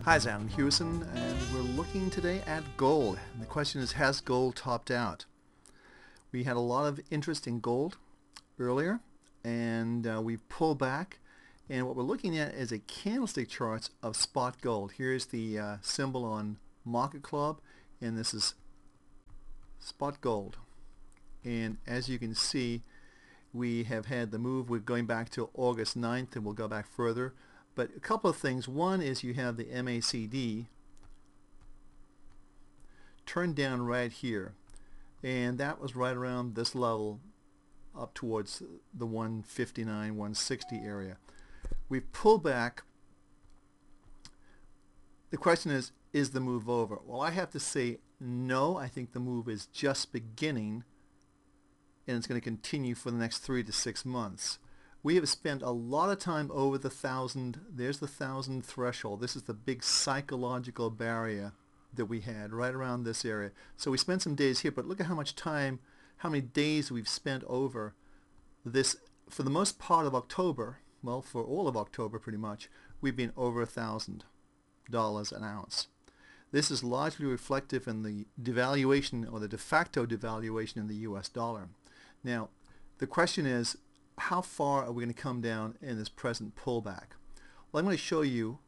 Hi, it's Alan Hewson, and we're looking today at gold. And the question is, has gold topped out? We had a lot of interest in gold earlier, and we've pulled back. And what we're looking at is a candlestick charts of spot gold. Here's the symbol on Market Club, and this is spot gold. And as you can see, we have had the move. We're going back to August 9th, and we'll go back further. But a couple of things. One is you have the MACD turned down right here, and that was right around this level up towards the 159, 160 area. We've pulled back. The question is the move over? Well, I have to say no. I think the move is just beginning, and it's going to continue for the next 3 to 6 months. We have spent a lot of time over the 1,000. There's the 1,000 threshold. This is the big psychological barrier that we had right around this area. So we spent some days here, but look at how much time, how many days we've spent over this. For the most part of October, well, for all of October pretty much, we've been over $1,000 an ounce. This is largely reflective in the devaluation, or the de facto devaluation, in the US dollar. Now, the question is, how far are we going to come down in this present pullback? Well, I'm going to show you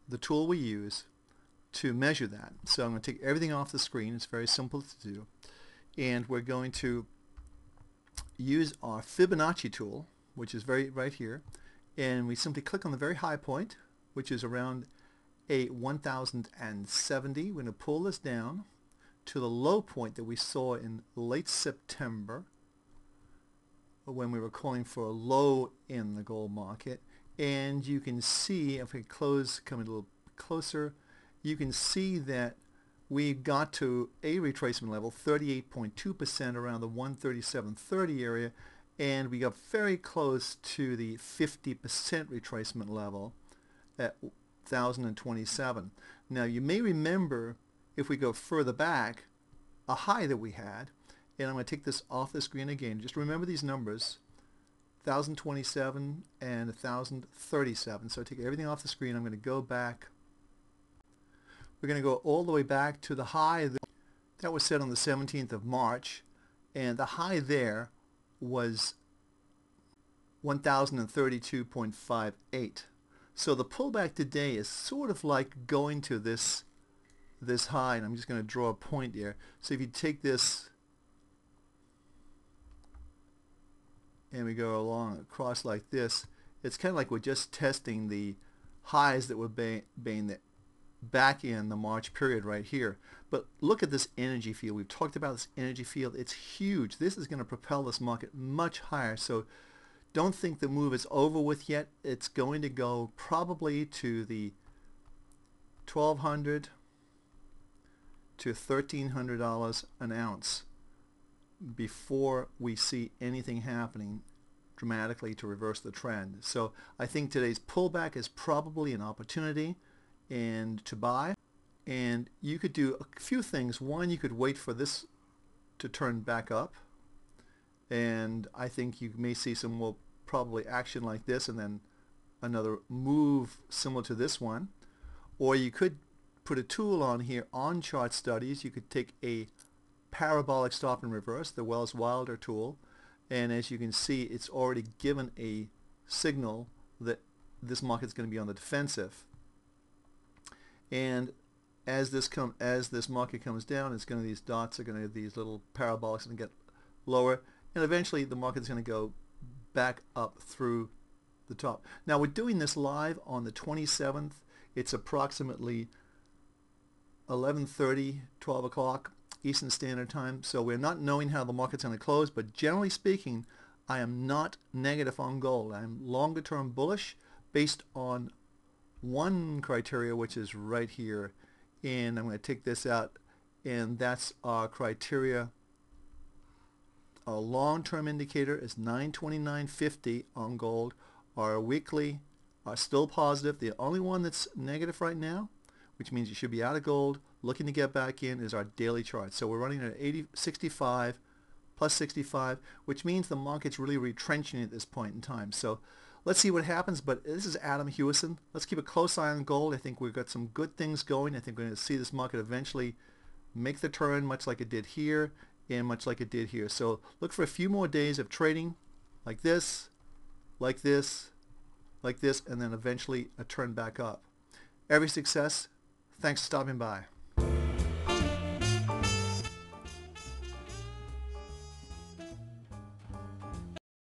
the tool we use to measure that. So I'm going to take everything off the screen. It's very simple to do. And we're going to use our Fibonacci tool, which is right here. And we simply click on the very high point, which is around a 1,070. We're going to pull this down to the low point that we saw in late September, when we were calling for a low in the gold market. And you can see, if we come a little closer, you can see that we got to a retracement level, 38.2%, around the 137.30 area, and we got very close to the 50% retracement level at 1,027. Now, you may remember, if we go further back, a high that we had. And I'm going to take this off the screen again. Just remember these numbers, 1,027 and 1,037. So I take everything off the screen. I'm going to go back. We're going to go all the way back to the high that was set on the 17th of March. And the high there was 1,032.58. So the pullback today is sort of like going to this high. And I'm just going to draw a point here. So if you take this and we go along across like this, it's kind of like we're just testing the highs that were being back in the March period right here. But look at this energy field. We've talked about this energy field. It's huge. This is going to propel this market much higher. So don't think the move is over with yet. It's going to go probably to the $1,200 to $1,300 an ounce before we see anything happening dramatically to reverse the trend. So I think today's pullback is probably an opportunity and to buy. And you could do a few things. One, you could wait for this to turn back up, and I think you may see some more probably action like this, and then another move similar to this one. Or you could put a tool on here on chart studies. You could take a parabolic stop and reverse, the Wells Wilder tool, and as you can see, it's already given a signal that this market is going to be on the defensive. And as this market comes down, it's going to, these dots are going to, these little parabolics are going to get lower, and eventually the market is going to go back up through the top. Now, we're doing this live on the 27th. It's approximately 11:30, 12 o'clock Eastern Standard Time. So we're not knowing how the market's going to close, but generally speaking, I am not negative on gold. I'm longer term bullish based on one criteria, which is right here. And I'm going to take this out, and that's our criteria. Our long-term indicator is 929.50 on gold. Our weekly are still positive. The only one that's negative right now, which means you should be out of gold, looking to get back in, is our daily chart. So we're running at 65 plus 65, which means the market's really retrenching at this point in time. So let's see what happens. But this is Adam Hewison. Let's keep a close eye on gold. I think we've got some good things going. I think we're going to see this market eventually make the turn, much like it did here and much like it did here. So look for a few more days of trading like this, like this, like this, and then eventually a turn back up. Every success. Thanks for stopping by.